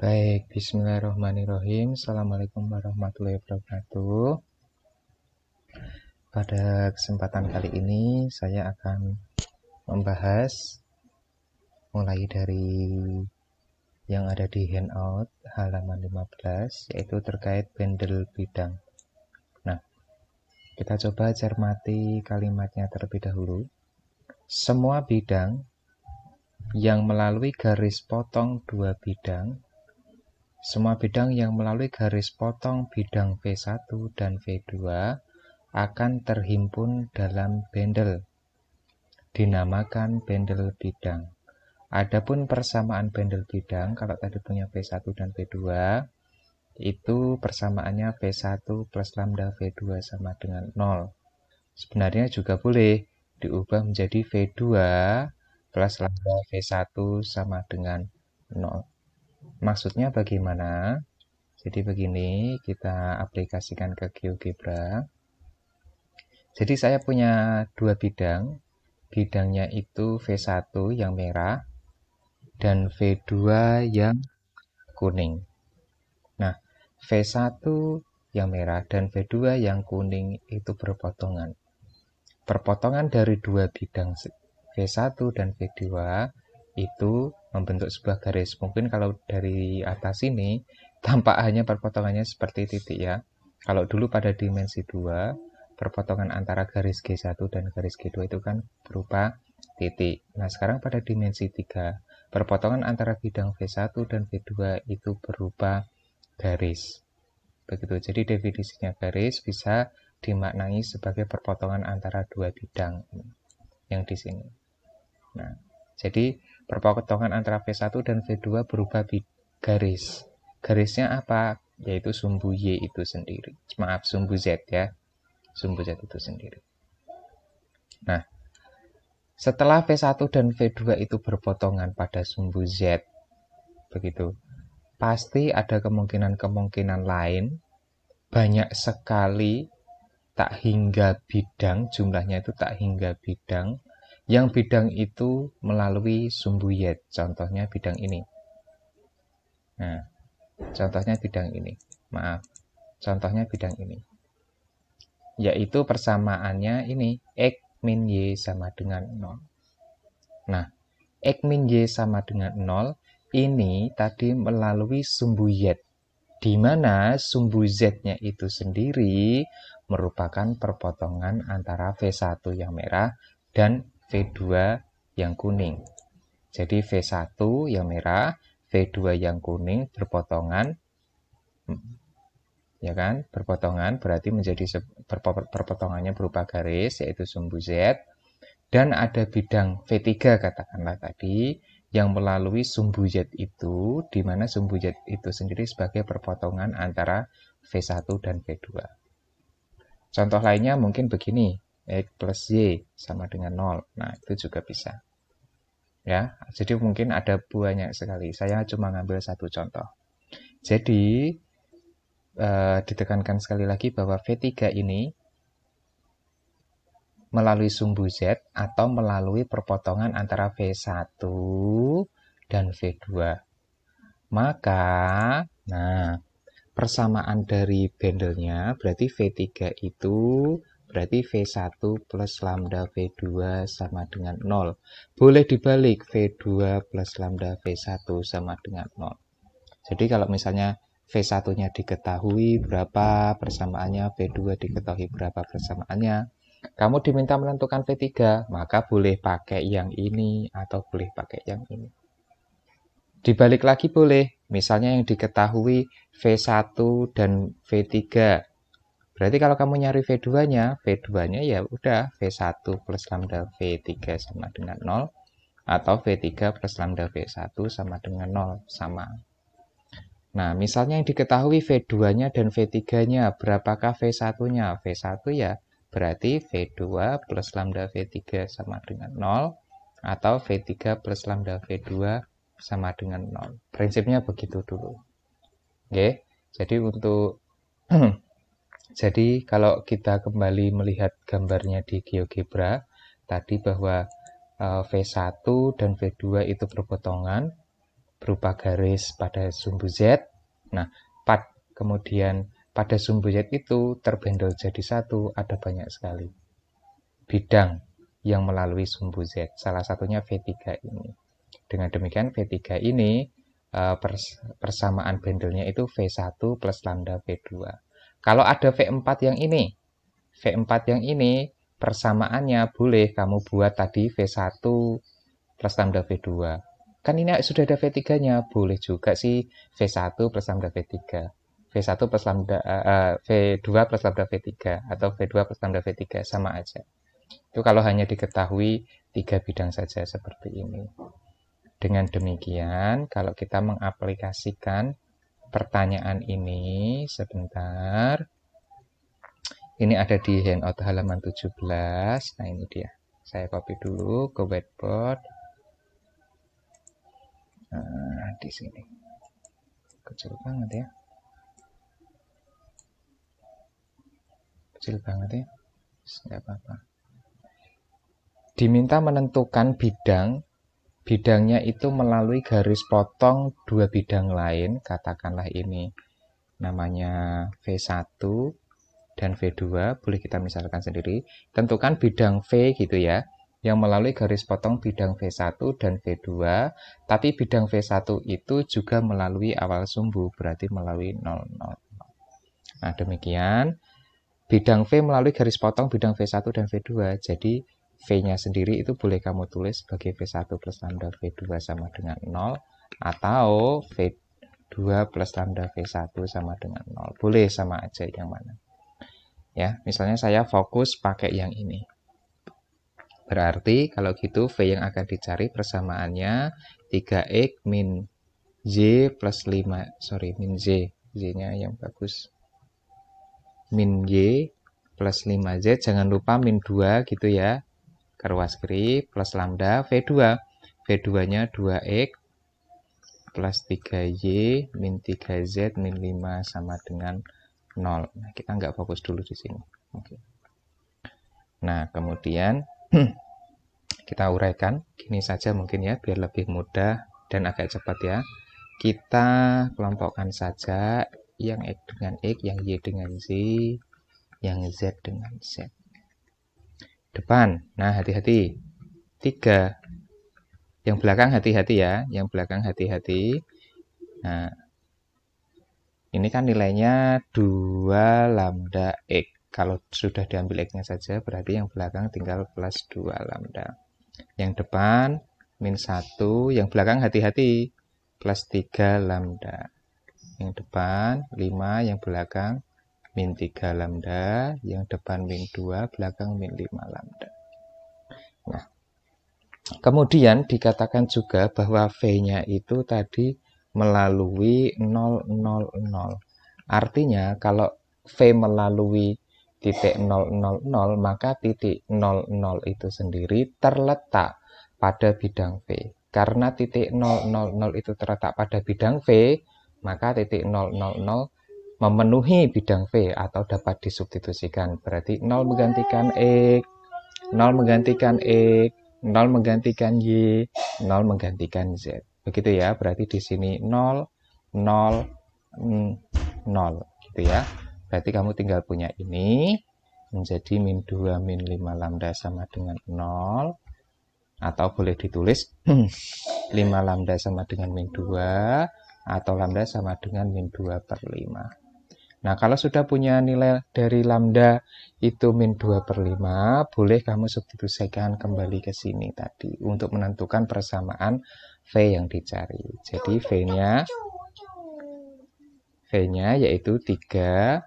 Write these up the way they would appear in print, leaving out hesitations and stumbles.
Baik, bismillahirrahmanirrahim. Assalamualaikum warahmatullahi wabarakatuh. Pada kesempatan kali ini saya akan membahas mulai dari yang ada di handout halaman 15, yaitu terkait bendel bidang. Nah, kita coba cermati kalimatnya terlebih dahulu. Semua bidang yang melalui garis potong dua bidang, semua bidang yang melalui garis potong bidang V1 dan V2 akan terhimpun dalam bendel, dinamakan bendel bidang. Adapun persamaan bendel bidang, kalau tadi punya V1 dan V2, itu persamaannya V1 plus lambda V2 sama dengan 0. Sebenarnya juga boleh diubah menjadi V2 plus lambda V1 sama dengan 0. Maksudnya bagaimana? Jadi begini, kita aplikasikan ke GeoGebra. Jadi saya punya dua bidang. Bidangnya itu V1 yang merah dan V2 yang kuning. Nah, V1 yang merah dan V2 yang kuning itu berpotongan. Perpotongan dari dua bidang V1 dan V2 itu membentuk sebuah garis. Mungkin kalau dari atas ini tampak hanya perpotongannya seperti titik ya. Kalau dulu pada dimensi 2, perpotongan antara garis G1 dan garis G2 itu kan berupa titik. Nah, sekarang pada dimensi 3, perpotongan antara bidang V1 dan V2 itu berupa garis. Begitu. Jadi definisinya garis bisa dimaknai sebagai perpotongan antara dua bidang yang di sini. Nah, jadi perpotongan antara V1 dan V2 berupa garis. Garisnya apa? Yaitu sumbu Y itu sendiri. Maaf, sumbu Z ya. Sumbu Z itu sendiri. Nah, setelah V1 dan V2 itu berpotongan pada sumbu Z, begitu, pasti ada kemungkinan-kemungkinan lain, banyak sekali, tak hingga bidang, jumlahnya itu tak hingga bidang, yang bidang itu melalui sumbu Y. Contohnya bidang ini. Nah, contohnya bidang ini. Maaf, contohnya bidang ini. Yaitu persamaannya ini, X min Y sama dengan 0. Nah, X min Y sama dengan 0 ini tadi melalui sumbu Y, di mana sumbu Z-nya itu sendiri merupakan perpotongan antara V1 yang merah dan V2 yang kuning. Jadi V1 yang merah, V2 yang kuning berpotongan, ya kan? Berpotongan berarti menjadi perpotongannya berupa garis, yaitu sumbu Z. Dan ada bidang V3 katakanlah tadi, yang melalui sumbu Z itu, di mana sumbu Z itu sendiri sebagai perpotongan antara V1 dan V2. Contoh lainnya mungkin begini, X plus Y sama dengan 0. Nah, itu juga bisa. Ya, jadi mungkin ada banyak sekali. Saya cuma ngambil satu contoh. Jadi, ditekankan sekali lagi bahwa V3 ini melalui sumbu Z atau melalui perpotongan antara V1 dan V2. Maka, nah, persamaan dari bendelnya berarti V3 itu berarti V1 plus lambda V2 sama dengan 0. Boleh dibalik, V2 plus lambda V1 sama dengan 0. Jadi kalau misalnya V1-nya diketahui berapa persamaannya, V2 diketahui berapa persamaannya, kamu diminta menentukan V3, maka boleh pakai yang ini atau boleh pakai yang ini. Dibalik lagi boleh, misalnya yang diketahui V1 dan V3. Berarti kalau kamu nyari V2-nya, V2-nya ya udah V1 plus lambda V3 sama dengan 0, atau V3 plus lambda V1 sama dengan 0, sama. Nah, misalnya yang diketahui V2-nya dan V3-nya, berapakah V1-nya? V1 ya berarti V2 plus lambda V3 sama dengan 0, atau V3 plus lambda V2 sama dengan 0. Prinsipnya begitu dulu. Oke, jadi untuk jadi kalau kita kembali melihat gambarnya di GeoGebra tadi bahwa V1 dan V2 itu berpotongan, berupa garis pada sumbu Z. Nah, kemudian pada sumbu Z itu terbendel jadi satu, ada banyak sekali bidang yang melalui sumbu Z. Salah satunya V3 ini. Dengan demikian V3 ini persamaan bendelnya itu V1 plus lambda V2. Kalau ada V4 yang ini, persamaannya boleh kamu buat tadi V1 plus lambda V2. Kan ini sudah ada V3-nya, boleh juga sih V1 plus lambda V3. V1 plus lambda V2 plus lambda V3 atau V2 plus lambda V3 sama aja. Itu kalau hanya diketahui 3 bidang saja seperti ini. Dengan demikian, kalau kita mengaplikasikan pertanyaan ini, sebentar. Ini ada di handout halaman 17. Nah, ini dia. Saya copy dulu ke whiteboard. Nah, di sini. Kecil banget ya. Kecil banget ya. Nggak apa-apa. Diminta menentukan bidangnya itu melalui garis potong dua bidang lain, katakanlah ini namanya V1 dan V2, boleh kita misalkan sendiri. Tentukan bidang V gitu ya, yang melalui garis potong bidang V1 dan V2, tapi bidang V1 itu juga melalui awal sumbu, berarti melalui 0, 0. Nah, demikian bidang V melalui garis potong bidang V1 dan V2, jadi V-nya sendiri itu boleh kamu tulis sebagai V1 plus lambda V2 sama dengan 0, atau V2 plus lambda V1 sama dengan 0. Boleh sama aja yang mana. Ya, misalnya saya fokus pakai yang ini. Berarti kalau gitu V yang akan dicari persamaannya 3X min Y plus 5, min Z. Z-nya yang bagus. Min Y plus 5Z, jangan lupa min 2 gitu ya. Karwaskri plus lambda V2. V2-nya 2X plus 3Y min 3Z min 5 sama dengan 0. Nah, kita nggak fokus dulu di sini. Oke. Nah, kemudian kita uraikan. Gini saja mungkin ya, biar lebih mudah dan agak cepat ya. Kita kelompokkan saja yang X dengan X, yang Y dengan Z, yang Z dengan Z. Depan, nah hati-hati 3, yang belakang hati-hati ya, yang belakang hati-hati. Nah, ini kan nilainya 2 lambda X. Kalau sudah diambil X-nya saja, berarti yang belakang tinggal plus 2 lambda. Yang depan min 1, yang belakang hati-hati plus 3 lambda. Yang depan 5, yang belakang min 3 lambda, yang depan min 2, belakang min 5 lambda. Nah, kemudian dikatakan juga bahwa V-nya itu tadi melalui 0, 0, 0. Artinya kalau V melalui titik 0, 0, 0, maka titik 0, 0 itu sendiri terletak pada bidang V. Karena titik 0, 0, 0 itu terletak pada bidang V, maka titik 0, 0, 0 memenuhi bidang V atau dapat disubstitusikan. Berarti 0 menggantikan X, 0 menggantikan X, 0 menggantikan Y, 0 menggantikan Z. Begitu ya, berarti di sini 0, 0, 0. Gitu ya. Berarti kamu tinggal punya ini menjadi min 2 min 5 lambda sama dengan 0. Atau boleh ditulis 5 lambda sama dengan min 2. Atau lambda sama dengan min 2 per 5. Nah, kalau sudah punya nilai dari lambda itu min 2 per 5, boleh kamu substitusikan kembali ke sini tadi untuk menentukan persamaan V yang dicari. Jadi V-nya yaitu 3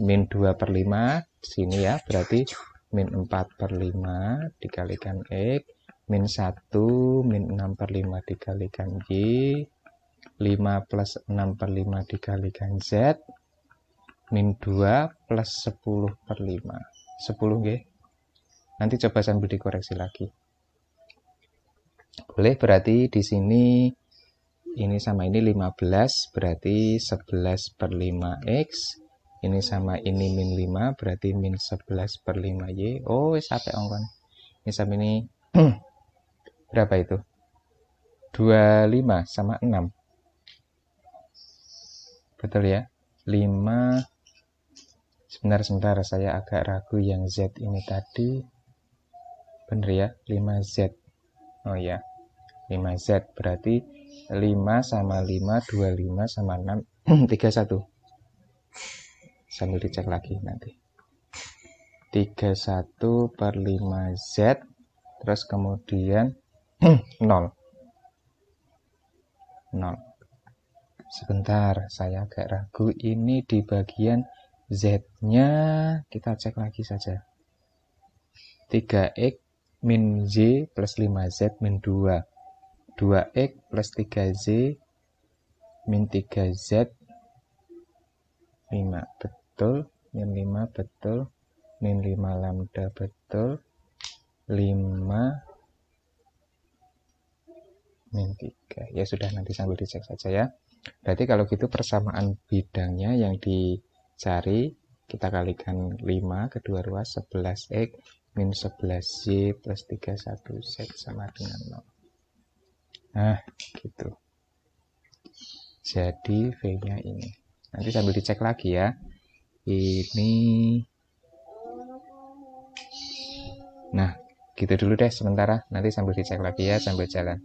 min 2 per 5, sini ya, berarti min 4 per 5 dikalikan X, min 1, min 6 per 5 dikalikan Y, 5 plus 6 per 5 dikalikan Z, min 2 plus 10 per 5. 10 nggih. Nanti coba sambil dikoreksi lagi. Boleh, berarti di sini ini sama ini 15, berarti 11 per 5X. Ini sama ini min 5, berarti min 11 per 5Y. Oh, sampai ongkon. Ini sama ini berapa itu? 25 sama 6. Betul ya? 5. Sebentar, saya agak ragu yang Z ini tadi. Bener ya? 5Z. Oh ya, 5Z. Berarti 5 sama 5, 25 sama 6, 31. Sambil dicek lagi nanti. 31 per 5Z. Terus kemudian 0. Sebentar, saya agak ragu. Ini di bagian Z-nya kita cek lagi saja. 3X min Z plus 5Z min 2. 2X plus 3Z min 3Z 5. Betul. Min 5 betul. Min 5 lambda betul. 5 min 3. Ya sudah, nanti sambil dicek saja ya. Berarti kalau gitu persamaan bidangnya yang dicari, kita kalikan 5 kedua ruas 11x min 11y plus 31z sama dengan 0. Nah, gitu. Jadi V-nya ini. Nanti sambil dicek lagi ya. Ini. Nah, gitu dulu deh sementara. Nanti sambil dicek lagi ya sambil jalan.